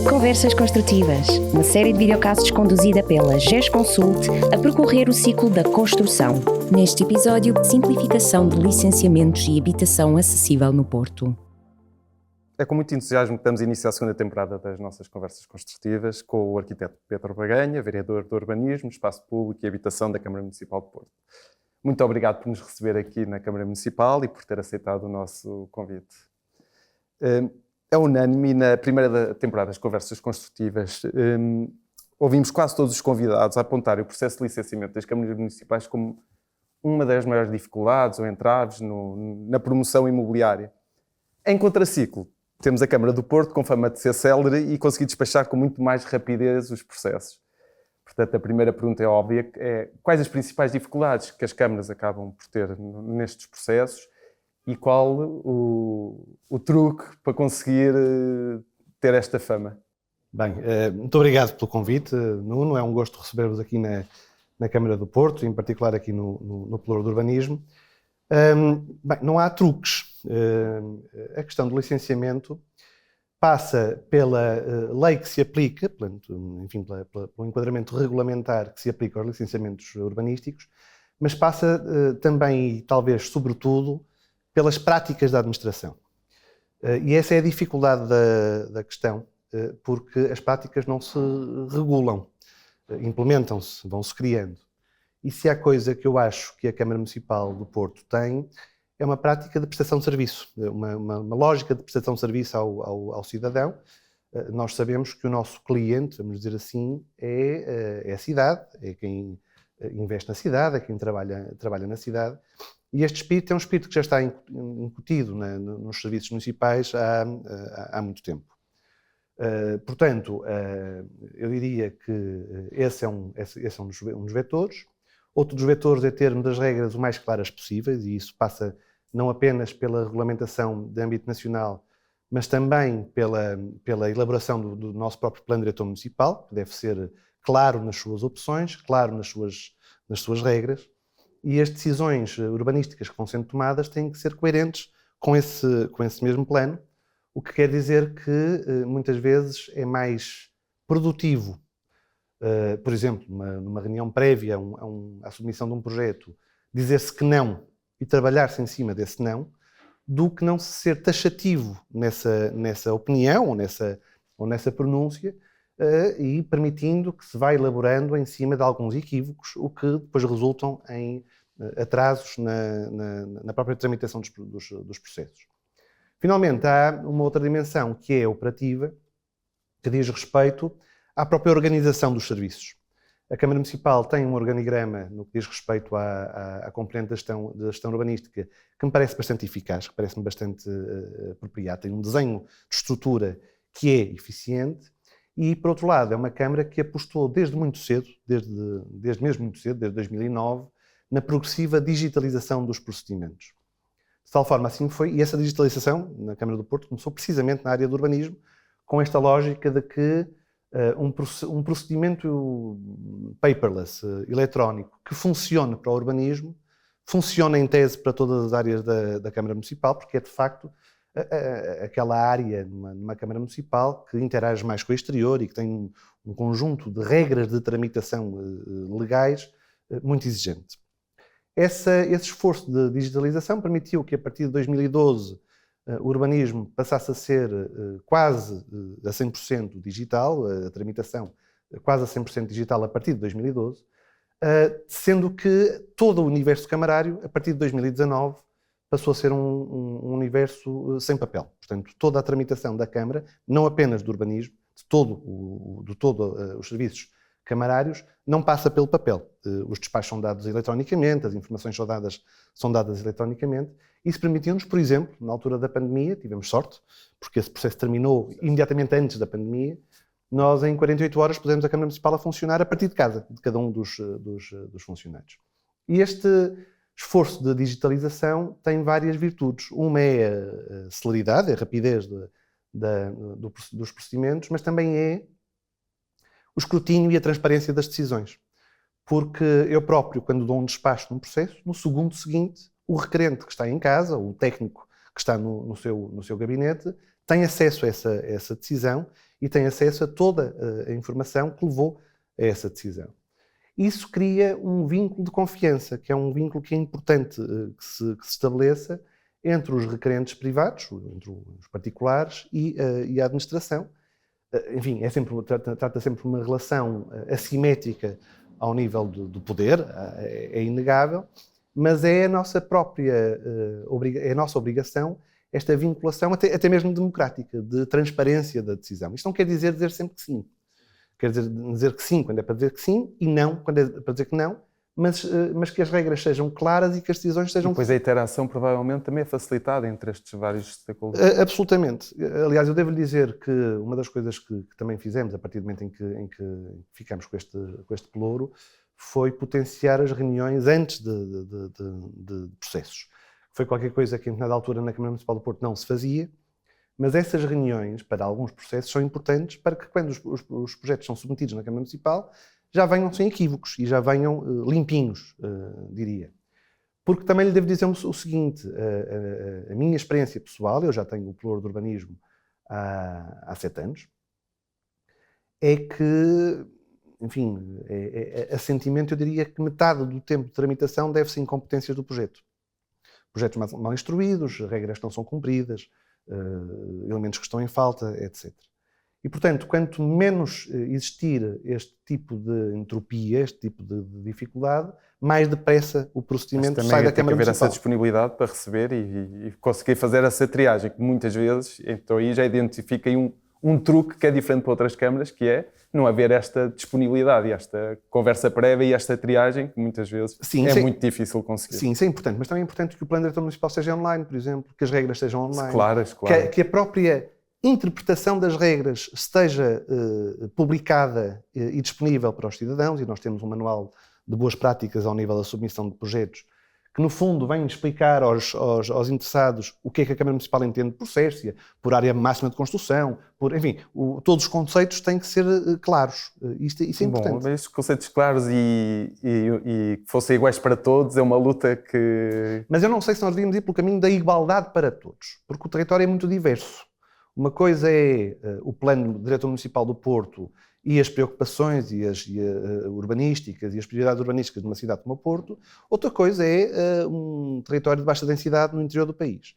Conversas Construtivas, uma série de videocasts conduzida pela GES-Consult a percorrer o ciclo da construção. Neste episódio, simplificação de licenciamentos e habitação acessível no Porto. É com muito entusiasmo que estamos a iniciar a segunda temporada das nossas Conversas Construtivas com o arquiteto Pedro Baganha, vereador do Urbanismo, Espaço Público e Habitação da Câmara Municipal de Porto. Muito obrigado por nos receber aqui na Câmara Municipal e por ter aceitado o nosso convite. É unânime e na primeira temporada das Conversas Construtivas ouvimos quase todos os convidados a apontar o processo de licenciamento das câmaras municipais como uma das maiores dificuldades ou entraves na promoção imobiliária. Em contraciclo, temos a Câmara do Porto com fama de ser célere e conseguir despachar com muito mais rapidez os processos. Portanto, a primeira pergunta é óbvia, quais as principais dificuldades que as câmaras acabam por ter nestes processos e qual o truque para conseguir ter esta fama? Bem, muito obrigado pelo convite, Nuno. É um gosto receber-vos aqui na Câmara do Porto, em particular aqui no Pluro do Urbanismo. Bem, não há truques. A questão do licenciamento passa pela lei que se aplica, enfim, pelo enquadramento regulamentar que se aplica aos licenciamentos urbanísticos, mas passa também e talvez sobretudo pelas práticas da administração. E essa é a dificuldade da questão, porque as práticas não se regulam, implementam-se, vão-se criando. E se há coisa que eu acho que a Câmara Municipal do Porto tem, é uma prática de prestação de serviço, uma lógica de prestação de serviço ao cidadão. Nós sabemos que o nosso cliente, vamos dizer assim, é a cidade, é quem investe na cidade, é quem trabalha na cidade. E este espírito é um espírito que já está incutido nos serviços municipais há muito tempo. Portanto, eu diria que esse é um dos vetores. Outro dos vetores é termos as regras o mais claras possíveis, e isso passa não apenas pela regulamentação de âmbito nacional, mas também pela elaboração do nosso próprio plano diretor municipal, que deve ser claro nas suas opções, claro nas suas regras, e as decisões urbanísticas que vão sendo tomadas têm que ser coerentes com esse mesmo plano, o que quer dizer que muitas vezes é mais produtivo, por exemplo, numa reunião prévia à submissão de um projeto, dizer-se que não e trabalhar-se em cima desse não, do que não se ser taxativo nessa opinião ou nessa pronúncia, e permitindo que se vá elaborando em cima de alguns equívocos, o que depois resultam em atrasos na própria tramitação dos processos. Finalmente, há uma outra dimensão que é operativa, que diz respeito à própria organização dos serviços. A Câmara Municipal tem um organigrama no que diz respeito à componente da gestão urbanística que me parece bastante eficaz, que parece-me bastante apropriado. Tem um desenho de estrutura que é eficiente e, por outro lado, é uma Câmara que apostou desde muito cedo, desde mesmo muito cedo, desde 2009, na progressiva digitalização dos procedimentos. De tal forma assim foi, e essa digitalização na Câmara do Porto começou precisamente na área do urbanismo, com esta lógica de que um procedimento paperless, eletrónico, que funcione para o urbanismo, funciona em tese para todas as áreas da Câmara Municipal, porque é de facto aquela área numa Câmara Municipal que interage mais com o exterior e que tem um conjunto de regras de tramitação legais muito exigente. Esse esforço de digitalização permitiu que, a partir de 2012, o urbanismo passasse a ser quase a 100% digital, a tramitação quase a 100% digital a partir de 2012, sendo que todo o universo camarário, a partir de 2019, passou a ser um universo sem papel. Portanto, toda a tramitação da Câmara, não apenas do urbanismo, de todos os serviços camarários, não passa pelo papel. Os despachos são dados eletronicamente, as informações são dadas eletronicamente. Isso permitiu-nos, por exemplo, na altura da pandemia, tivemos sorte, porque esse processo terminou imediatamente antes da pandemia, nós em 48 horas pusemos a Câmara Municipal a funcionar a partir de casa, de cada um dos funcionários. E este esforço de digitalização tem várias virtudes. Uma é a celeridade, a rapidez dos procedimentos, mas também é o escrutínio e a transparência das decisões. Porque eu próprio, quando dou um despacho num processo, no segundo seguinte, o requerente que está em casa, o técnico que está no seu gabinete, tem acesso a essa decisão e tem acesso a toda a informação que levou a essa decisão. Isso cria um vínculo de confiança, que é um vínculo que é importante que se estabeleça entre os requerentes privados, entre os particulares e a administração. Enfim, trata sempre de uma relação assimétrica ao nível do poder, é inegável, mas é a nossa própria é a nossa obrigação esta vinculação, até mesmo democrática, de transparência da decisão. Isto não quer dizer sempre que sim. Quer dizer que sim quando é para dizer que sim e não quando é para dizer que não, mas que as regras sejam claras e que as decisões sejam... E depois a interação provavelmente também é facilitada entre estes vários stakeholders. Absolutamente. Aliás, eu devo lhe dizer que uma das coisas que também fizemos a partir do momento em que ficamos com este pelouro foi potenciar as reuniões antes de processos. Foi qualquer coisa que, em determinada altura, na Câmara Municipal do Porto não se fazia, mas essas reuniões, para alguns processos, são importantes para que, quando os projetos são submetidos na Câmara Municipal, já venham sem equívocos e já venham limpinhos, diria. Porque também lhe devo dizer o seguinte, a minha experiência pessoal, eu já tenho o pelouro de urbanismo há 7 anos, é que, enfim, a sentimento, eu diria que metade do tempo de tramitação deve-se a incompetências do projeto. Projetos mal instruídos, regras que não são cumpridas, elementos que estão em falta, etc. E, portanto, quanto menos existir este tipo de entropia, este tipo de dificuldade, mais depressa o procedimento sai da Câmara Municipal. Tem que haver essa disponibilidade para receber e conseguir fazer essa triagem, que muitas vezes, então aí já identifica um truque que é diferente para outras câmaras, que é não haver esta disponibilidade e esta conversa prévia e esta triagem, que muitas vezes muito difícil conseguir. Sim, isso é importante, mas também é importante que o plano diretor municipal seja online, por exemplo, que as regras sejam online. Claras. Que a própria interpretação das regras esteja publicada e disponível para os cidadãos, e nós temos um manual de boas práticas ao nível da submissão de projetos, que no fundo vem explicar aos interessados o que é que a Câmara Municipal entende por CERCIA, por área máxima de construção, enfim, todos os conceitos têm que ser claros. Isso é importante. Bom, estes conceitos claros e que fossem iguais para todos é uma luta que... Mas eu não sei se nós devíamos ir pelo caminho da igualdade para todos, porque o território é muito diverso. Uma coisa é o plano diretor municipal do Porto e as preocupações urbanísticas e as prioridades urbanísticas de uma cidade como o Porto. Outra coisa é um território de baixa densidade no interior do país.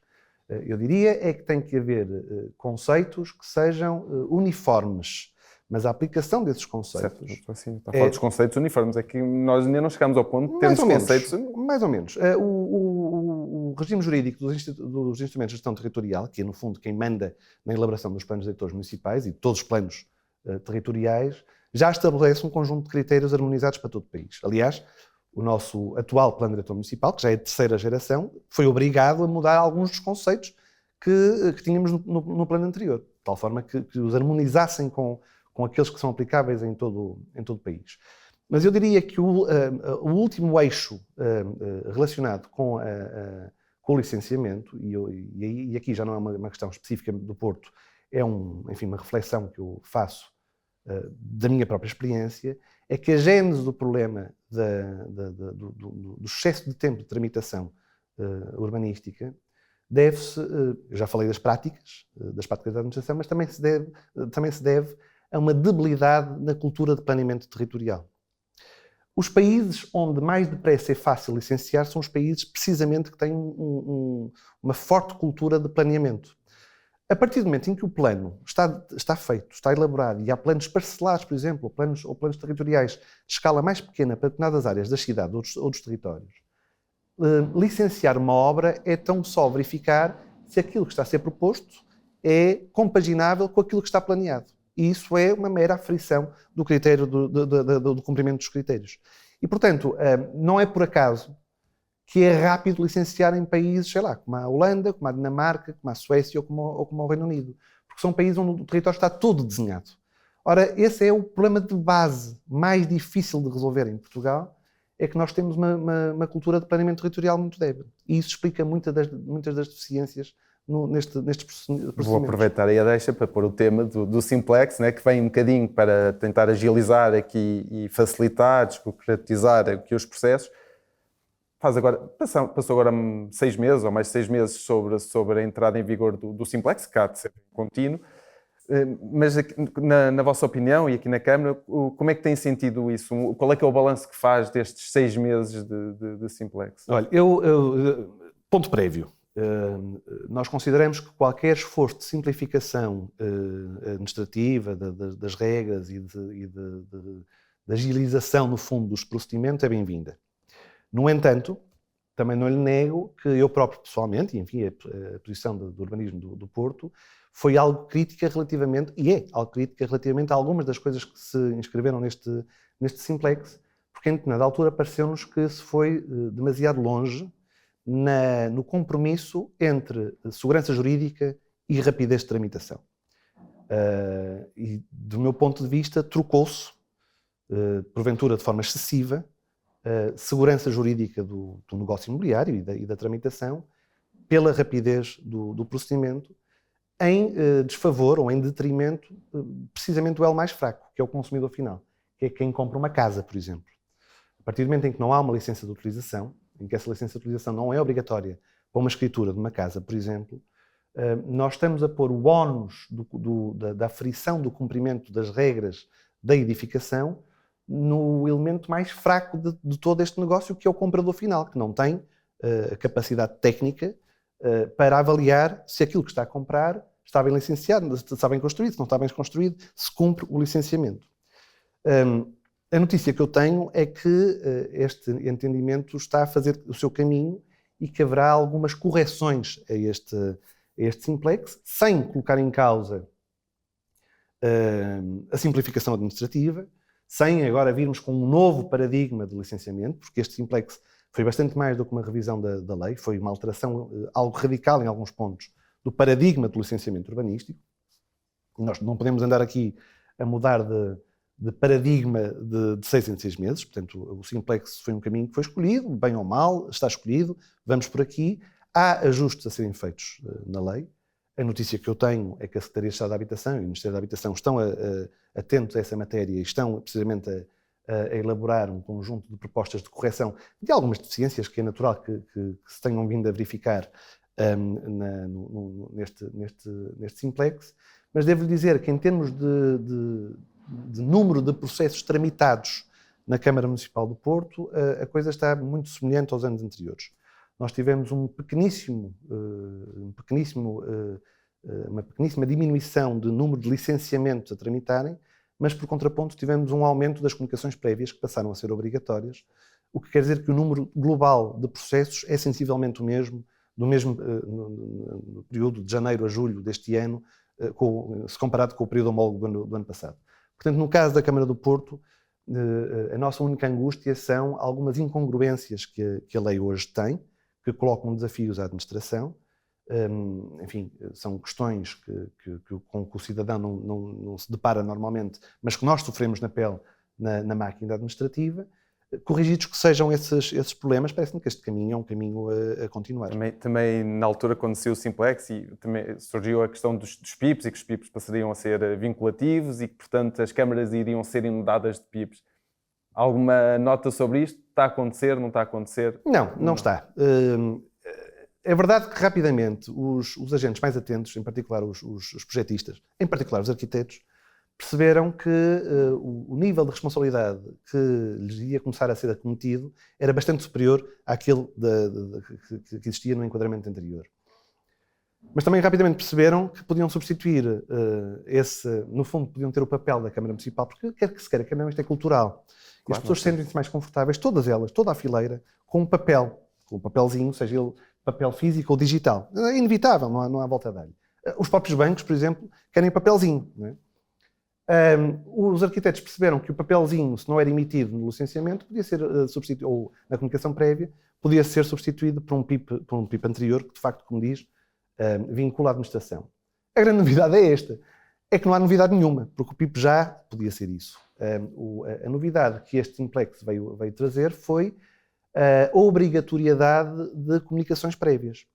Eu diria que tem que haver conceitos que sejam uniformes, mas a aplicação desses conceitos... Certo, assim, está a falar dos conceitos uniformes, é que nós ainda não chegamos ao ponto de termos conceitos... Mais ou menos. O regime jurídico dos instrumentos de gestão territorial, que é no fundo quem manda na elaboração dos planos diretores municipais e de todos os planos territoriais, já estabelece um conjunto de critérios harmonizados para todo o país. Aliás, o nosso atual plano diretor municipal, que já é de 3ª geração, foi obrigado a mudar alguns dos conceitos que tínhamos no plano anterior, de tal forma que os harmonizassem com aqueles que são aplicáveis em todo o país. Mas eu diria que o último eixo relacionado com o licenciamento, e aqui já não é uma questão específica do Porto, é uma reflexão que eu faço da minha própria experiência, é que a gênese do problema do excesso de tempo de tramitação urbanística deve-se, eu já falei das práticas da administração, mas também se deve a uma debilidade na cultura de planeamento territorial. Os países onde mais depressa é fácil licenciar são os países precisamente que têm uma forte cultura de planeamento. A partir do momento em que o plano está feito, está elaborado, e há planos parcelados, por exemplo, ou planos territoriais de escala mais pequena para determinadas áreas da cidade ou dos territórios, licenciar uma obra é tão só verificar se aquilo que está a ser proposto é compaginável com aquilo que está planeado. E isso é uma mera aferição do critério do cumprimento dos critérios. E, portanto, não é por acaso que é rápido licenciar em países, sei lá, como a Holanda, como a Dinamarca, como a Suécia ou como o Reino Unido. Porque são países onde o território está todo desenhado. Ora, esse é o problema de base mais difícil de resolver em Portugal, é que nós temos uma cultura de planeamento territorial muito débil. E isso explica muitas das deficiências nestes procedimentos. Vou aproveitar aí a deixa para pôr o tema do Simplex, né, que vem um bocadinho para tentar agilizar aqui e facilitar, desburocratizar aqui os processos. passou agora 6 meses ou mais 6 meses sobre a entrada em vigor do Simplex, que há de ser contínuo. Mas na vossa opinião e aqui na Câmara, como é que tem sentido isso? Qual é que é o balanço que faz destes 6 meses de Simplex? Olha, ponto prévio. Nós consideramos que qualquer esforço de simplificação administrativa das regras e de agilização, no fundo, dos procedimentos é bem-vinda. No entanto, também não lhe nego que eu próprio, pessoalmente, e enfim, a posição do urbanismo do Porto, foi algo crítica relativamente, e é algo crítica relativamente a algumas das coisas que se inscreveram neste Simplex, porque em determinada altura pareceu-nos que se foi demasiado longe no compromisso entre segurança jurídica e rapidez de tramitação. E, do meu ponto de vista, trocou-se, porventura de forma excessiva, segurança jurídica do negócio imobiliário e da tramitação pela rapidez do procedimento, em desfavor ou em detrimento precisamente do elo mais fraco, que é o consumidor final, que é quem compra uma casa, por exemplo. A partir do momento em que não há uma licença de utilização, em que essa licença de utilização não é obrigatória para uma escritura de uma casa, por exemplo, nós estamos a pôr o ónus da aferição do cumprimento das regras da edificação no elemento mais fraco de todo este negócio, que é o comprador final, que não tem a capacidade técnica para avaliar se aquilo que está a comprar está bem licenciado, se está bem construído, se não está bem construído, se cumpre o licenciamento. A notícia que eu tenho é que este entendimento está a fazer o seu caminho e que haverá algumas correções a este Simplex, sem colocar em causa a simplificação administrativa, sem agora virmos com um novo paradigma de licenciamento, porque este Simplex foi bastante mais do que uma revisão da lei, foi uma alteração algo radical em alguns pontos do paradigma do licenciamento urbanístico. Nós não podemos andar aqui a mudar de paradigma de 6 em 6 meses, portanto o Simplex foi um caminho que foi escolhido, bem ou mal, está escolhido, vamos por aqui. Há ajustes a serem feitos na lei. A notícia que eu tenho é que a Secretaria de Estado da Habitação e o Ministério da Habitação estão atentos a essa matéria e estão precisamente a elaborar um conjunto de propostas de correção de algumas deficiências que é natural que se tenham vindo a verificar neste Simplex, mas devo-lhe dizer que em termos de número de processos tramitados na Câmara Municipal do Porto, a coisa está muito semelhante aos anos anteriores. Nós tivemos uma pequeníssima diminuição de número de licenciamentos a tramitarem, mas por contraponto tivemos um aumento das comunicações prévias que passaram a ser obrigatórias, o que quer dizer que o número global de processos é sensivelmente o mesmo, no período de janeiro a julho deste ano, se comparado com o período homólogo do ano passado. Portanto, no caso da Câmara do Porto, a nossa única angústia são algumas incongruências que a lei hoje tem, que colocam desafios à administração. Enfim, são questões com que o cidadão não se depara normalmente, mas que nós sofremos na pele na máquina administrativa. Corrigidos que sejam esses problemas, parece-me que este caminho é um caminho a continuar. Também na altura, quando saiu o Simplex, e também surgiu a questão dos PIPs e que os PIPs passariam a ser vinculativos e que, portanto, as câmaras iriam ser inundadas de PIPs. Alguma nota sobre isto? Está a acontecer, não está a acontecer? Não está. É verdade que, rapidamente, os agentes mais atentos, em particular os projetistas, em particular os arquitetos, perceberam que o nível de responsabilidade que lhes ia começar a ser acometido era bastante superior àquele que existia no enquadramento anterior. Mas também rapidamente perceberam que podiam substituir no fundo, podiam ter o papel da Câmara Municipal, porque quer que se queira, a Câmara Municipal é cultural. E as pessoas sentem-se mais confortáveis, todas elas, toda a fileira, com um papelzinho, seja ele papel físico ou digital. É inevitável, não há volta a dar-lhe. Os próprios bancos, por exemplo, querem papelzinho, não é? Os arquitetos perceberam que o papelzinho, se não era emitido no licenciamento, podia ser substituído, ou na comunicação prévia, podia ser substituído por um PIP anterior, que de facto, como diz, vincula a administração. A grande novidade é esta, é que não há novidade nenhuma, porque o PIP já podia ser isso. A novidade que este Simplex veio trazer foi a obrigatoriedade de comunicações prévias.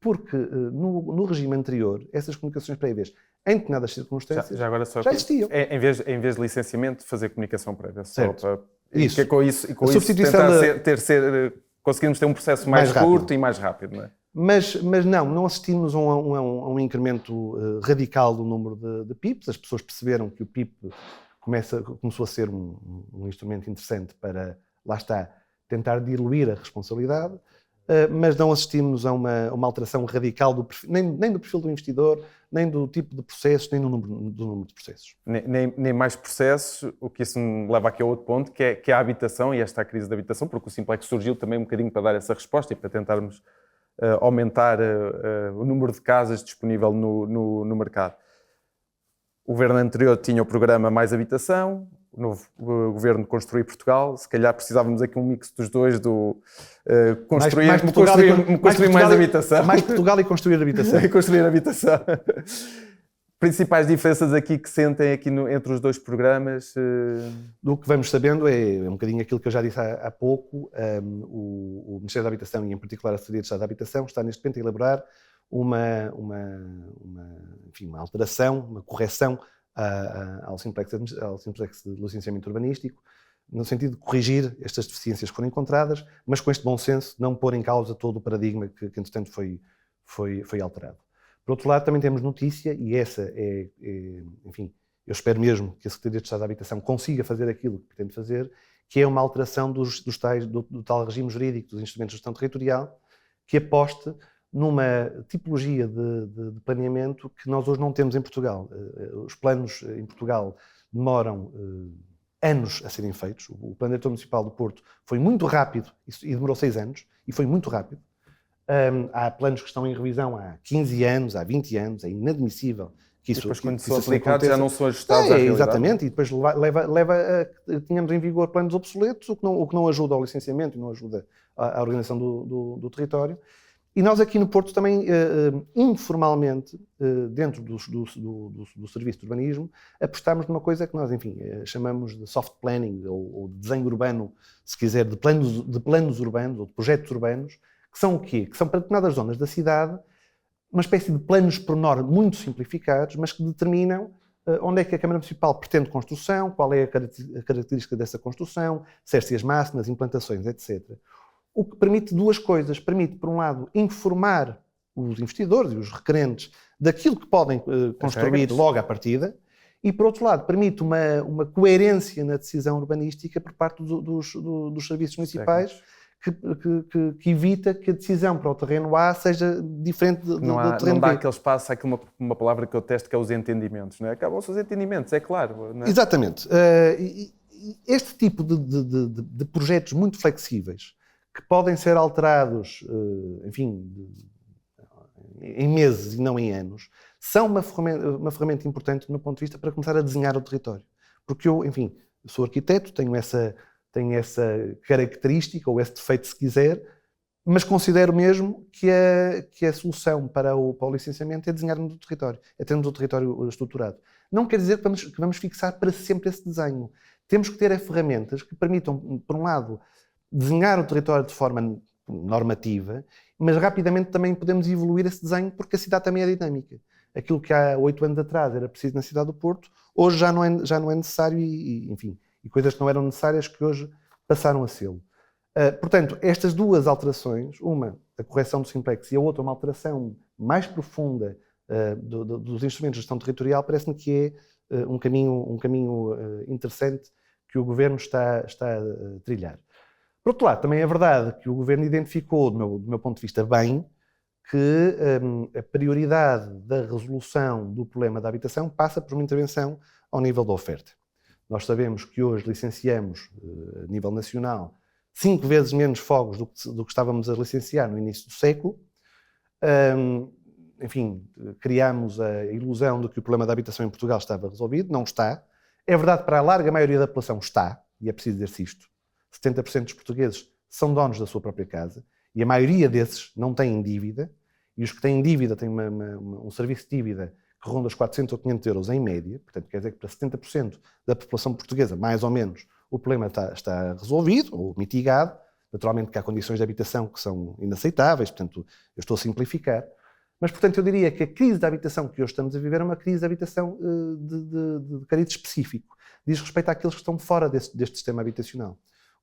Porque no regime anterior, essas comunicações prévias, em determinadas circunstâncias, já existiam. Em vez de licenciamento, fazer comunicação prévia. Certo. Só para... Isso. Com isso substituição tentar ser conseguirmos ter um processo mais curto e mais rápido, não é? Mas não assistimos a um incremento radical do número de PIPs. As pessoas perceberam que o PIP começou a ser um instrumento interessante para, lá está, tentar diluir a responsabilidade, mas não assistimos a uma alteração radical nem do perfil do investidor, nem do tipo de processos, nem do número de processos. Nem mais processos, o que isso me leva aqui a outro ponto, que é a habitação e esta crise da habitação, porque o Simplex surgiu também um bocadinho para dar essa resposta e para tentarmos aumentar o número de casas disponível no mercado. O governo anterior tinha o programa Mais Habitação, o novo governo Construir Portugal. Se calhar precisávamos aqui um mix dos dois, construir mais habitação. Mais Portugal e construir habitação. E construir habitação. Principais diferenças aqui que sentem aqui entre os dois programas? Do que vamos sabendo é um bocadinho aquilo que eu já disse há pouco. O Ministério da Habitação e, em particular, a Secretaria de Estado da Habitação está neste momento a elaborar uma alteração, uma correção ao Simplex de licenciamento urbanístico, no sentido de corrigir estas deficiências que foram encontradas, mas com este bom senso, não pôr em causa todo o paradigma que entretanto, foi alterado. Por outro lado, também temos notícia, e essa enfim, eu espero mesmo que a Secretaria de Estado da Habitação consiga fazer aquilo que pretende fazer, que é uma alteração do tal regime jurídico dos instrumentos de gestão territorial, que aposte numa tipologia de planeamento que nós hoje não temos em Portugal. Os planos em Portugal demoram anos a serem feitos. O Plano Diretor Municipal do Porto foi muito rápido e demorou 6 anos, e foi muito rápido. Há planos que estão em revisão há 15 anos, há 20 anos, é inadmissível que isso aconteça. Depois, quando são aplicados, já não são ajustados à realidade. Exatamente, e depois leva a tínhamos em vigor planos obsoletos, o que não ajuda ao licenciamento e não ajuda à organização do território. E nós aqui no Porto também, informalmente, dentro do Serviço de Urbanismo, apostámos numa coisa que nós, enfim, chamamos de soft planning, ou de desenho urbano, se quiser, de planos urbanos, ou de projetos urbanos, que são o quê? Que são para determinadas zonas da cidade, uma espécie de planos pormenor muito simplificados, mas que determinam onde é que a Câmara Municipal pretende construção, qual é a característica dessa construção, cerces máximas, implantações, etc. O que permite duas coisas. Permite, por um lado, informar os investidores e os requerentes daquilo que podem construir logo à partida, e, por outro lado, permite uma coerência na decisão urbanística por parte dos serviços municipais, que evita que a decisão para o terreno A seja diferente do terreno B. Não dá aquele espaço, há aqui uma palavra que eu testo, que é os entendimentos, não é? Acabam-se os entendimentos, é claro. Não é? Exatamente. Este tipo de projetos muito flexíveis, que podem ser alterados, enfim, em meses e não em anos, são uma ferramenta importante do meu ponto de vista para começar a desenhar o território. Porque eu, enfim, sou arquiteto, tenho essa característica, ou esse defeito se quiser, mas considero mesmo que a solução para o licenciamento é desenharmos o território, é termos o território estruturado. Não quer dizer que vamos fixar para sempre esse desenho. Temos que ter ferramentas que permitam, por um lado, desenhar o território de forma normativa, mas rapidamente também podemos evoluir esse desenho, porque a cidade também é dinâmica. Aquilo que há 8 anos atrás era preciso na cidade do Porto, hoje já não é necessário enfim, e coisas que não eram necessárias que hoje passaram a ser. Portanto, estas duas alterações, uma, a correção do Simplex, e a outra, uma alteração mais profunda dos instrumentos de gestão territorial, parece-me que é um caminho interessante que o Governo está a trilhar. Por outro lado, também é verdade que o Governo identificou, do meu ponto de vista, bem, que a prioridade da resolução do problema da habitação passa por uma intervenção ao nível da oferta. Nós sabemos que hoje licenciamos, a nível nacional, 5 vezes menos fogos do que estávamos a licenciar no início do século. Enfim, criámos a ilusão de que o problema da habitação em Portugal estava resolvido. Não está. É verdade, para a larga maioria da população está, e é preciso dizer-se isto. 70% dos portugueses são donos da sua própria casa, e a maioria desses não têm dívida, e os que têm dívida têm um serviço de dívida que ronda os 400 ou 500 euros em média. Portanto, quer dizer que para 70% da população portuguesa, mais ou menos, o problema está resolvido ou mitigado. Naturalmente que há condições de habitação que são inaceitáveis, portanto, eu estou a simplificar. Mas, portanto, eu diria que a crise da habitação que hoje estamos a viver é uma crise de habitação de cariz específico. Diz respeito àqueles que estão fora deste sistema habitacional.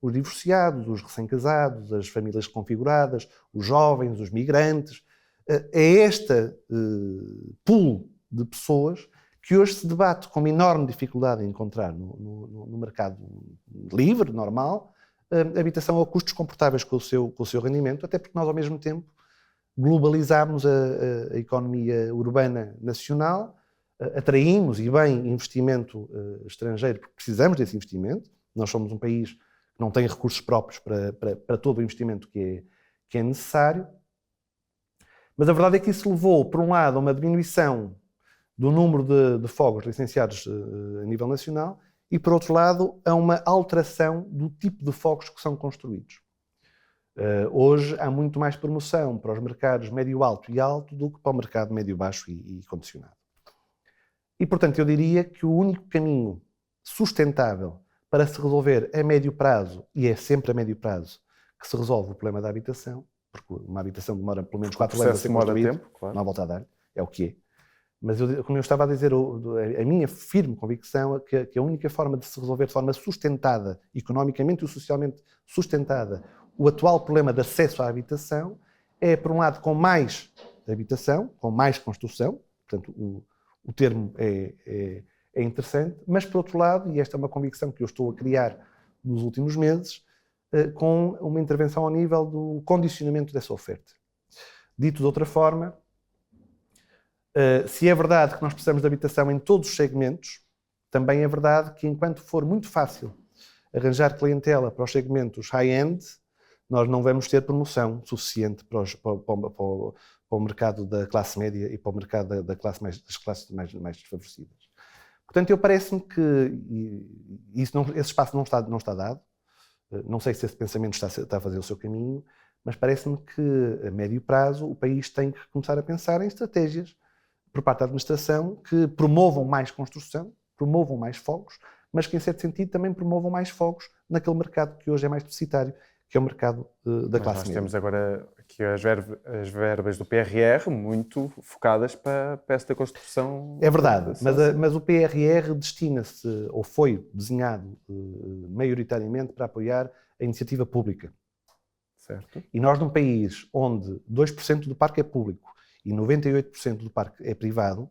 os divorciados, os recém-casados, as famílias reconfiguradas, os jovens, os migrantes. É este pool de pessoas que hoje se debate com uma enorme dificuldade em encontrar no mercado livre, normal, habitação a custos comportáveis com o seu rendimento, até porque nós, ao mesmo tempo, globalizámos a economia urbana nacional, atraímos, e bem, investimento estrangeiro, porque precisamos desse investimento. Nós somos um país que não tem recursos próprios para todo o investimento que é necessário. Mas a verdade é que isso levou, por um lado, a uma diminuição do número de fogos licenciados a nível nacional e, por outro lado, a uma alteração do tipo de fogos que são construídos. Hoje há muito mais promoção para os mercados médio-alto e alto do que para o mercado médio-baixo e condicionado. E, portanto, eu diria que o único caminho sustentável para se resolver a médio prazo, e é sempre a médio prazo que se resolve o problema da habitação, porque uma habitação demora pelo menos 4 anos a ser construída, claro. Não há volta a dar, é o que é. Mas, como eu estava a dizer, a minha firme convicção é que a única forma de se resolver de forma sustentada, economicamente e socialmente sustentada, o atual problema de acesso à habitação é, por um lado, com mais habitação, com mais construção, portanto, o termo é interessante, mas, por outro lado, e esta é uma convicção que eu estou a criar nos últimos meses, com uma intervenção ao nível do condicionamento dessa oferta. Dito de outra forma, se é verdade que nós precisamos de habitação em todos os segmentos, também é verdade que, enquanto for muito fácil arranjar clientela para os segmentos high-end, nós não vamos ter promoção suficiente para o mercado da classe média e para o mercado das classes mais desfavorecidas. Portanto, eu parece-me que esse espaço não está dado. Não sei se esse pensamento está a fazer o seu caminho, mas parece-me que, a médio prazo, o país tem que começar a pensar em estratégias por parte da administração que promovam mais construção, promovam mais fogos, mas que, em certo sentido, também promovam mais fogos naquele mercado que hoje é mais deficitário, que é o mercado da classe média. Nós temos agora aqui as verbas do PRR muito focadas para esta construção. É verdade, mas o PRR destina-se, ou foi desenhado maioritariamente para apoiar a iniciativa pública. Certo. E nós, num país onde 2% do parque é público e 98% do parque é privado,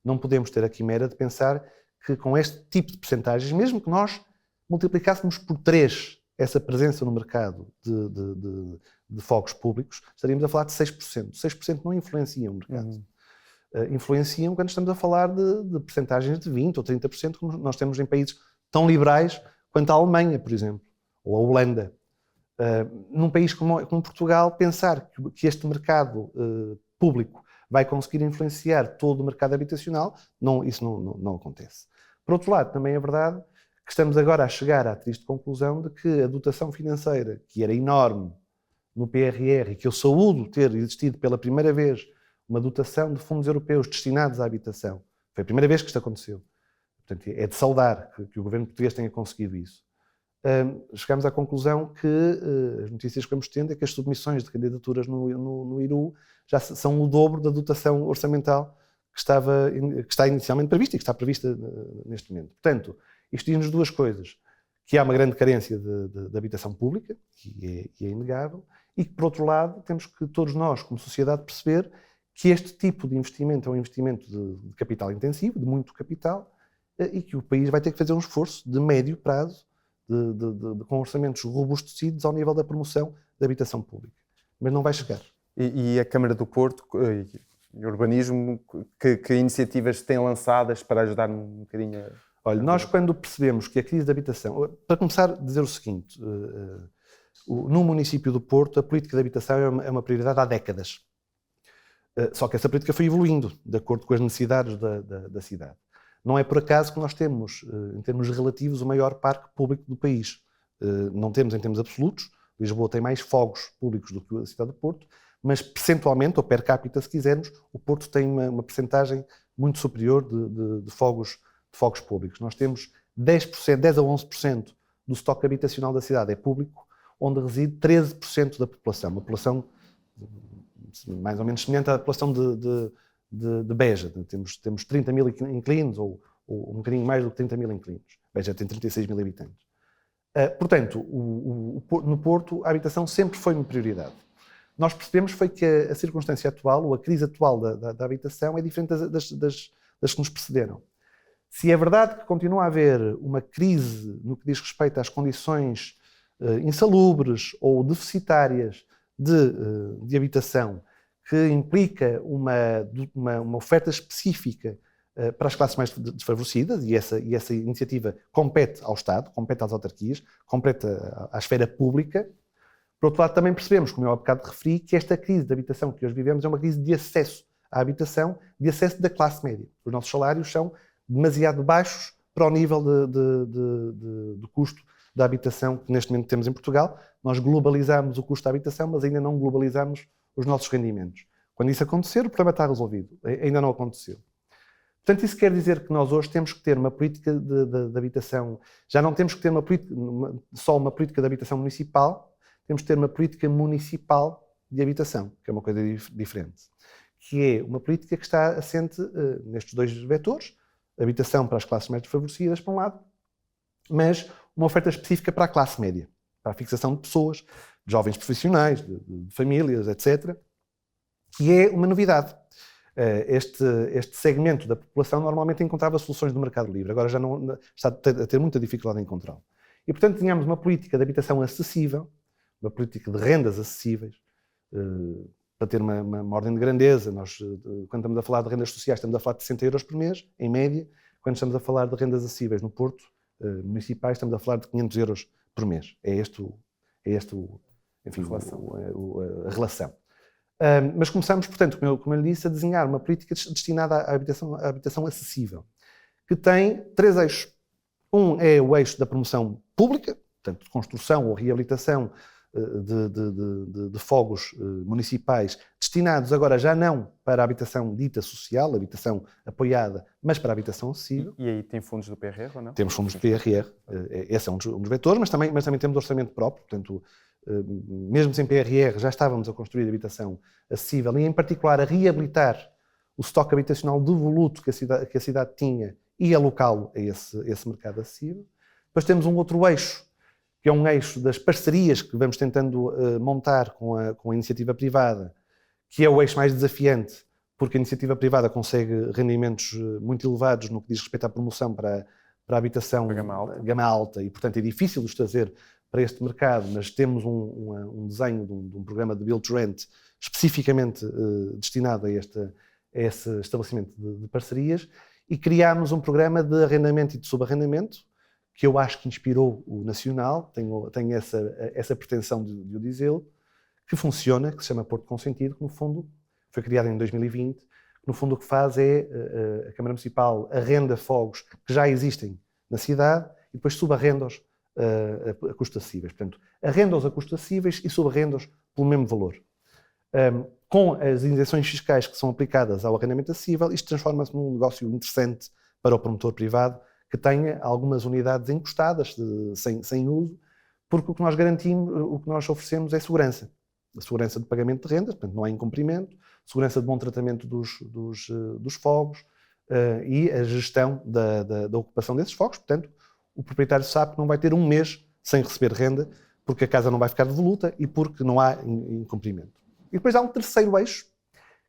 não podemos ter a quimera de pensar que, com este tipo de percentagens, mesmo que nós multiplicássemos por 3 essa presença no mercado de fogos públicos, estaríamos a falar de 6%. 6% não influenciam o mercado. Influenciam quando estamos a falar de percentagens de 20% ou 30%, como nós temos em países tão liberais quanto a Alemanha, por exemplo, ou a Holanda. Num país como Portugal, pensar que este mercado público vai conseguir influenciar todo o mercado habitacional, isso não acontece. Por outro lado, também é verdade que estamos agora a chegar à triste conclusão de que a dotação financeira, que era enorme no PRR, e que eu saúdo ter existido pela primeira vez uma dotação de fundos europeus destinados à habitação, foi a primeira vez que isto aconteceu. Portanto, é de saudar que o governo português tenha conseguido isso. Chegamos à conclusão que as notícias que vamos tendo é que as submissões de candidaturas no IRU já são o dobro da dotação orçamental que está inicialmente prevista e que está prevista neste momento. Portanto, isto diz-nos duas coisas: que há uma grande carência de habitação pública, que é inegável, e que, por outro lado, temos que todos nós, como sociedade, perceber que este tipo de investimento é um investimento de capital intensivo, de muito capital, e que o país vai ter que fazer um esforço de médio prazo, com orçamentos robustecidos ao nível da promoção da habitação pública. Mas não vai chegar. E a Câmara do Porto e o urbanismo, que iniciativas têm lançadas para ajudar um bocadinho a... Olha, nós quando percebemos que a crise da habitação... Para começar, dizer o seguinte, no município do Porto, a política de habitação é uma prioridade há décadas. Só que essa política foi evoluindo, de acordo com as necessidades da cidade. Não é por acaso que nós temos, em termos relativos, o maior parque público do país. Não temos em termos absolutos. Lisboa tem mais fogos públicos do que a cidade do Porto, mas percentualmente, ou per capita, se quisermos, o Porto tem uma percentagem muito superior de fogos públicos. Nós temos 10 a 11% do estoque habitacional da cidade é público, onde reside 13% da população. Uma população mais ou menos semelhante à população de Beja. Temos 30 mil inquilinos, ou um bocadinho mais do que 30 mil inquilinos. Beja tem 36 mil habitantes. Portanto, no Porto, a habitação sempre foi uma prioridade. Nós percebemos foi que a circunstância atual, ou a crise atual da habitação, é diferente das que nos precederam. Se é verdade que continua a haver uma crise no que diz respeito às condições insalubres ou deficitárias de habitação, que implica uma oferta específica para as classes mais desfavorecidas, e essa iniciativa compete ao Estado, compete às autarquias, compete à esfera pública. Por outro lado, também percebemos, como eu há bocado referi, que esta crise de habitação que hoje vivemos é uma crise de acesso à habitação, de acesso da classe média. Os nossos salários são demasiado baixos para o nível de custo da habitação que neste momento temos em Portugal. Nós globalizamos o custo da habitação, mas ainda não globalizamos os nossos rendimentos. Quando isso acontecer, o problema está resolvido. Ainda não aconteceu. Portanto, isso quer dizer que nós hoje temos que ter uma política de habitação, já não temos que ter só uma política de habitação municipal, temos que ter uma política municipal de habitação, que é uma coisa diferente, que é uma política que está assente nestes dois vetores, habitação para as classes mais desfavorecidas, por um lado, mas uma oferta específica para a classe média, para a fixação de pessoas, de jovens profissionais, de famílias, etc., que é uma novidade. Este segmento da população normalmente encontrava soluções do mercado livre, agora já não está a ter muita dificuldade em encontrá-lo. E, portanto, tínhamos uma política de habitação acessível, uma política de rendas acessíveis, para ter uma ordem de grandeza. Nós, quando estamos a falar de rendas sociais, estamos a falar de 60 euros por mês, em média. Quando estamos a falar de rendas acessíveis no Porto, municipais, estamos a falar de 500 euros por mês. É este a relação. Mas começamos, portanto, como eu lhe disse, a desenhar uma política destinada à habitação acessível, que tem 3 eixos. Um é o eixo da promoção pública, portanto, de construção ou reabilitação de fogos municipais, destinados agora já não para a habitação dita social, habitação apoiada, mas para a habitação acessível. E aí tem fundos do PRR ou não? Temos fundos do PRR, esse é um dos vetores, mas também temos orçamento próprio, portanto, mesmo sem PRR já estávamos a construir habitação acessível e, em particular, a reabilitar o estoque habitacional devoluto que a cidade tinha e alocá-lo a esse mercado acessível. Depois temos um outro eixo, que é um eixo das parcerias que vamos tentando montar com a iniciativa privada, que é o eixo mais desafiante, porque a iniciativa privada consegue rendimentos muito elevados no que diz respeito à promoção para a habitação gama alta, e, portanto, é difícil os trazer para este mercado, mas temos um desenho de um programa de Build to Rent especificamente destinado a esse estabelecimento de parcerias, e criámos um programa de arrendamento e de subarrendamento, que eu acho que inspirou o Nacional, tenho essa pretensão de o dizê-lo, que funciona, que se chama Porto Consentido, que no fundo foi criado em 2020, que no fundo o que faz é a Câmara Municipal arrenda fogos que já existem na cidade e depois subarrenda-os a custos acessíveis. Portanto, arrenda-os a custos acessíveis e subarrenda-os pelo mesmo valor. Com as isenções fiscais que são aplicadas ao arrendamento acessível, isto transforma-se num negócio interessante para o promotor privado, que tenha algumas unidades encostadas, sem uso, porque o que nós garantimos, o que nós oferecemos é segurança. A segurança de pagamento de rendas, portanto não há incumprimento, segurança de bom tratamento dos fogos e a gestão da ocupação desses fogos. Portanto, o proprietário sabe que não vai ter um mês sem receber renda, porque a casa não vai ficar devoluta e porque não há incumprimento. E depois há um terceiro eixo,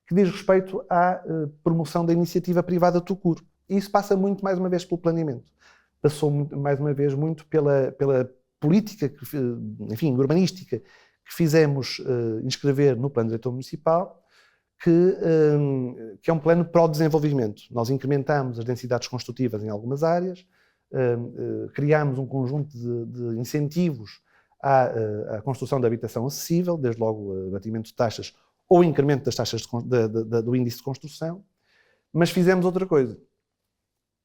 que diz respeito à promoção da iniciativa privada Tucur. E isso passa muito, mais uma vez, pelo planeamento. Passou, mais uma vez, muito pela política, urbanística, que fizemos inscrever no Plano Diretor Municipal, que é um plano para o desenvolvimento. Nós incrementámos as densidades construtivas em algumas áreas, criámos um conjunto de incentivos à construção de habitação acessível, desde logo abatimento de taxas ou incremento das taxas do índice de construção, mas fizemos outra coisa.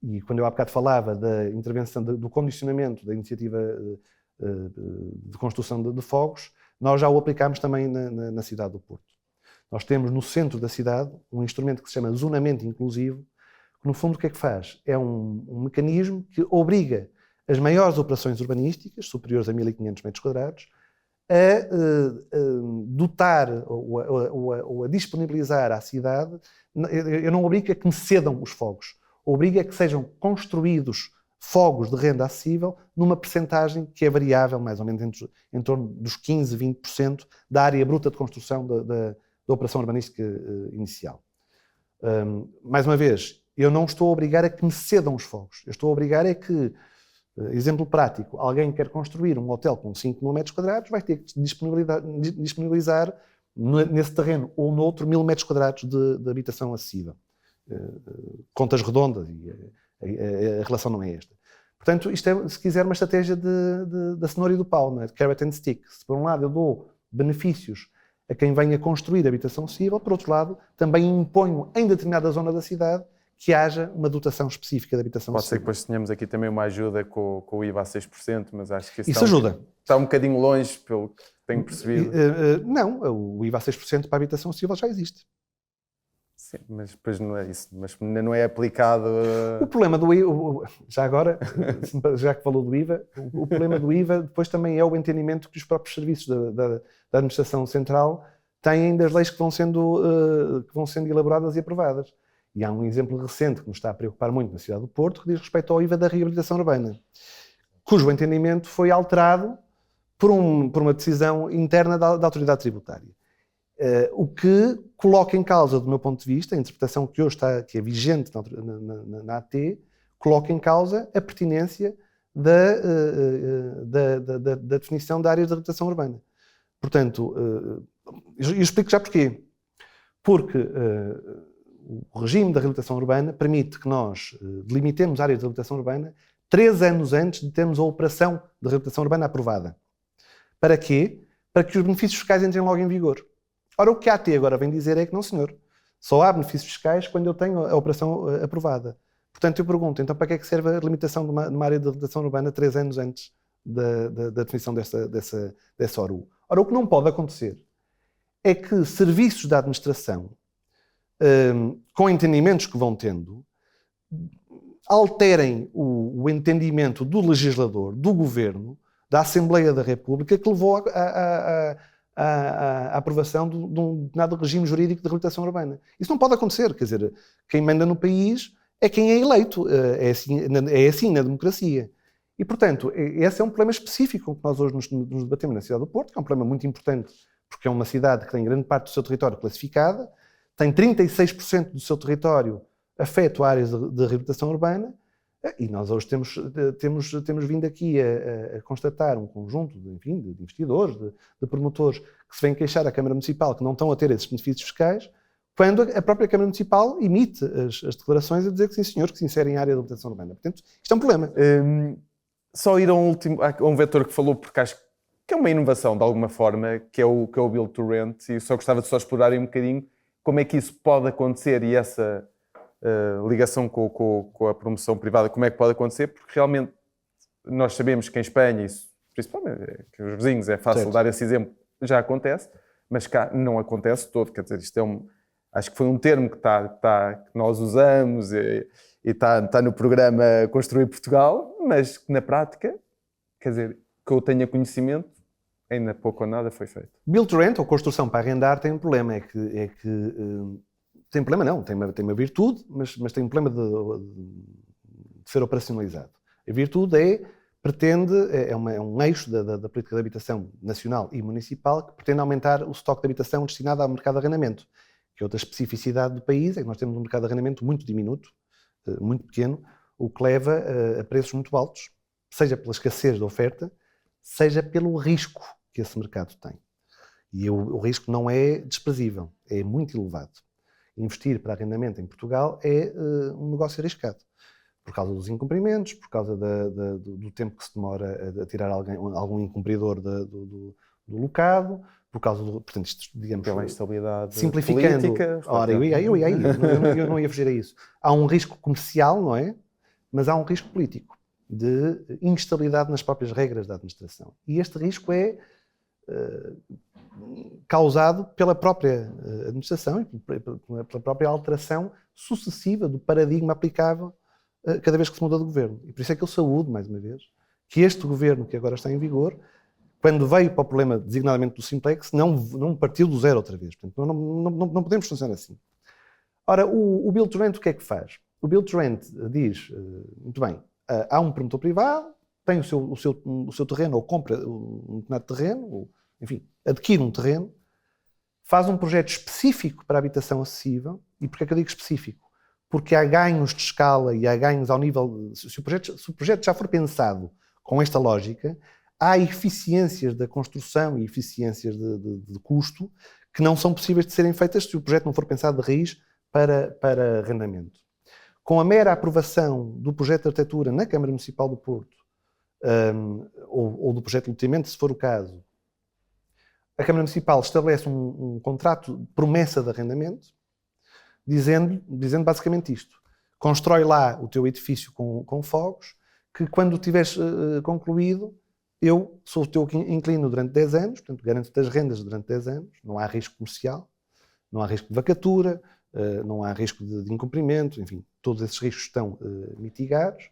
E quando eu há bocado falava da intervenção, do condicionamento da iniciativa de construção de fogos, nós já o aplicámos também na cidade do Porto. Nós temos no centro da cidade um instrumento que se chama zonamento inclusivo, que no fundo o que é que faz? É um mecanismo que obriga as maiores operações urbanísticas, superiores a 1.500 metros quadrados, a dotar ou a disponibilizar à cidade. Eu não obrigo a que me cedam os fogos, obriga a que sejam construídos fogos de renda acessível numa percentagem que é variável, mais ou menos em torno dos 15%, 20% da área bruta de construção da operação urbanística inicial. Mais uma vez, eu não estou a obrigar a que me cedam os fogos. Eu estou a obrigar a que, exemplo prático, alguém quer construir um hotel com 5 mil metros quadrados, vai ter que disponibilizar nesse terreno ou noutro 1000 metros quadrados de habitação acessível. Contas redondas, e a relação não é esta. Portanto, isto é, se quiser, uma estratégia da cenoura e do pau, não é? De carrot and stick. Se por um lado eu dou benefícios a quem venha construir habitação acessível, por outro lado, também imponho em determinada zona da cidade que haja uma dotação específica de habitação Pode ser acessível. que depois tenhamos aqui também uma ajuda com o IVA a 6%, mas acho que isso ajuda. Está um bocadinho longe, pelo que tenho percebido. Não, o IVA a 6% para a habitação acessível já existe. Sim, mas depois não é isso. Mas ainda não é aplicado... O problema do IVA, já agora, já que falou do IVA, o problema do IVA depois também é o entendimento que os próprios serviços da Administração Central têm das leis que vão sendo elaboradas e aprovadas. E há um exemplo recente que nos está a preocupar muito na cidade do Porto, que diz respeito ao IVA da reabilitação urbana, cujo entendimento foi alterado por uma decisão interna da autoridade tributária. O que coloca em causa, do meu ponto de vista, a interpretação que hoje que é vigente na AT, coloca em causa a pertinência da definição da área de reabilitação urbana. Portanto, eu explico já porquê. Porque o regime da reabilitação urbana permite que nós delimitemos áreas de reabilitação urbana 3 anos antes de termos a operação de reabilitação urbana aprovada. Para quê? Para que os benefícios fiscais entrem logo em vigor. Ora, o que a AT agora vem dizer é que não, senhor. Só há benefícios fiscais quando eu tenho a operação aprovada. Portanto, eu pergunto, então para que é que serve a limitação de uma área de reabilitação urbana 3 anos antes da definição dessa ORU? Ora, o que não pode acontecer é que serviços da administração, com entendimentos que vão tendo, alterem o entendimento do legislador, do governo, da Assembleia da República, que levou à aprovação de um determinado regime jurídico de reabilitação urbana. Isso não pode acontecer, quer dizer, quem manda no país é quem é eleito, é assim na democracia. E, portanto, esse é um problema específico com que nós hoje nos debatemos na cidade do Porto, que é um problema muito importante, porque é uma cidade que tem grande parte do seu território classificada, tem 36% do seu território afeto a áreas de reabilitação urbana, e nós hoje temos vindo aqui a constatar um conjunto de investidores, de promotores, que se vêm queixar à Câmara Municipal que não estão a ter esses benefícios fiscais, quando a própria Câmara Municipal emite as declarações a dizer que sim, senhor, que se insere em área de reabilitação urbana. Portanto, isto é um problema. Só ir a um vetor que falou, porque acho que é uma inovação de alguma forma, que é o Build to Rent, e só gostava de só explorar um bocadinho como é que isso pode acontecer e essa ligação com a promoção privada, como é que pode acontecer, porque realmente nós sabemos que em Espanha, isso, principalmente que os vizinhos, é fácil dar esse exemplo, já acontece, mas cá não acontece todo, quer dizer, isto acho que foi um termo que nós usamos e está no programa Construir Portugal, mas que na prática, quer dizer, que eu tenha conhecimento, ainda pouco ou nada foi feito. Build to Rent, ou construção para arrendar, tem um problema, tem problema não, tem uma virtude, mas tem um problema de ser operacionalizado. A virtude é um eixo da política de habitação nacional e municipal que pretende aumentar o estoque de habitação destinado ao mercado de arrendamento, que é outra especificidade do país, é que nós temos um mercado de arrendamento muito diminuto, muito pequeno, o que leva a preços muito altos, seja pela escassez da oferta, seja pelo risco que esse mercado tem. E o risco não é desprezível, é muito elevado. Investir para arrendamento em Portugal é um negócio arriscado, por causa dos incumprimentos, por causa do tempo que se demora a tirar algum incumpridor do locado, por causa portanto, isto, digamos, pela instabilidade simplificando, política. Ora, eu não ia fugir a isso. Há um risco comercial, não é? Mas há um risco político, de instabilidade nas próprias regras da administração. E este risco é causado pela própria administração e pela própria alteração sucessiva do paradigma aplicável cada vez que se muda de governo. E por isso é que eu saúdo, mais uma vez, que este governo que agora está em vigor, quando veio para o problema designadamente do Simplex, não partiu do zero outra vez. Portanto, não podemos funcionar assim. Ora, o Build to Rent o que é que faz? O Build to Rent diz, muito bem, há um promotor privado, tem o seu terreno, ou compra um determinado terreno, ou, enfim, adquire um terreno, faz um projeto específico para a habitação acessível. E porquê é que eu digo específico? Porque há ganhos de escala e há ganhos ao nível... Se o projeto já for pensado com esta lógica, há eficiências da construção e eficiências de custo que não são possíveis de serem feitas se o projeto não for pensado de raiz para arrendamento. Com a mera aprovação do projeto de arquitetura na Câmara Municipal do Porto, ou do projeto de loteamento, se for o caso, a Câmara Municipal estabelece um contrato de promessa de arrendamento, dizendo basicamente isto: constrói lá o teu edifício com fogos, que quando tiveres concluído, eu sou o teu inquilino durante 10 anos, portanto garanto-te as rendas durante 10 anos, não há risco comercial, não há risco de vacatura, não há risco de incumprimento, enfim, todos esses riscos estão mitigados.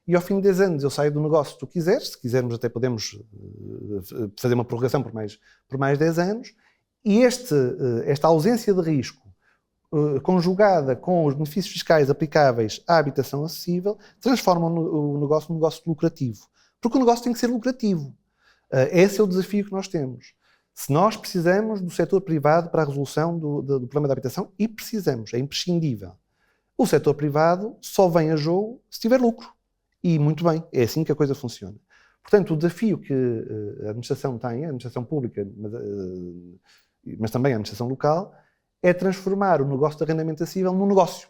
E ao fim de 10 anos eu saio do negócio se tu quiseres, se quisermos até podemos fazer uma prorrogação por mais 10 anos, e esta ausência de risco, conjugada com os benefícios fiscais aplicáveis à habitação acessível, transforma o negócio num negócio lucrativo. Porque o negócio tem que ser lucrativo. Esse é o desafio que nós temos. Se nós precisamos do setor privado para a resolução do problema da habitação, e precisamos, é imprescindível, o setor privado só vem a jogo se tiver lucro. E muito bem, é assim que a coisa funciona. Portanto, o desafio que a administração tem, a administração pública, mas também a administração local, é transformar o negócio de arrendamento acessível num negócio,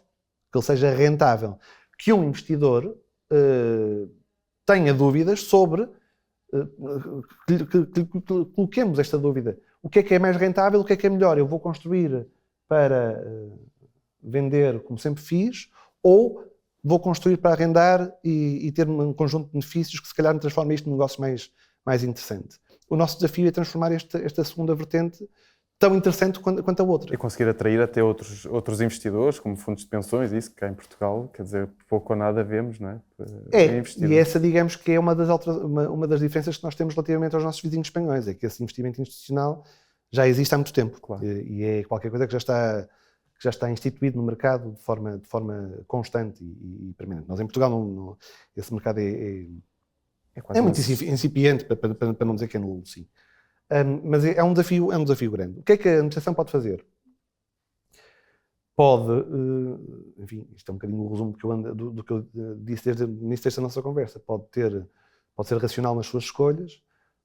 que ele seja rentável, que um investidor tenha dúvidas sobre, que coloquemos esta dúvida. O que é mais rentável, o que é melhor? Eu vou construir para vender, como sempre fiz, ou vou construir para arrendar e ter um conjunto de benefícios que se calhar me transforma isto num negócio mais interessante. O nosso desafio é transformar esta segunda vertente tão interessante quanto a outra. E conseguir atrair até outros investidores, como fundos de pensões, isso que cá em Portugal, quer dizer, pouco ou nada vemos, não é? E essa, digamos, que é uma das diferenças que nós temos relativamente aos nossos vizinhos espanhóis, é que esse investimento institucional já existe há muito tempo. Claro. E é qualquer coisa que já está instituído no mercado de forma constante e permanente. Nós em Portugal, esse mercado é muito incipiente, para não dizer que é nulo, sim. Mas é um desafio grande. O que é que a administração pode fazer? Pode, enfim, isto é um bocadinho o resumo do que eu disse desde o início desta nossa conversa, pode ser racional nas suas escolhas,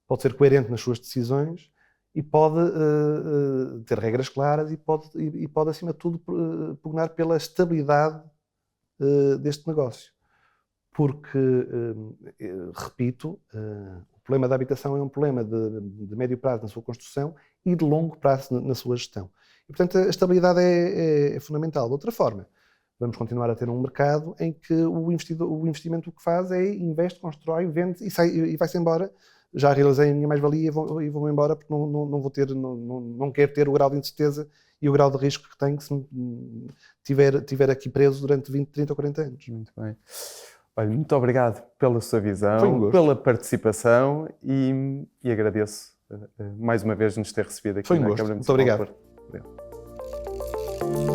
pode ser coerente nas suas decisões e pode ter regras claras e pode, acima de tudo, pugnar pela estabilidade deste negócio. Porque, repito, o problema da habitação é um problema de médio prazo na sua construção e de longo prazo na sua gestão. E, portanto, a estabilidade é fundamental. De outra forma, vamos continuar a ter um mercado em que o investimento o que faz é investe, constrói, vende e vai-se embora. Já realizei a minha mais-valia e vou-me embora porque não quero ter o grau de incerteza e o grau de risco que tenho se estiver aqui preso durante 20, 30 ou 40 anos. Muito bem. Olha, muito obrigado pela sua visão, pela participação e agradeço mais uma vez nos ter recebido aqui na Câmara Municipal. Muito obrigado. Obrigado.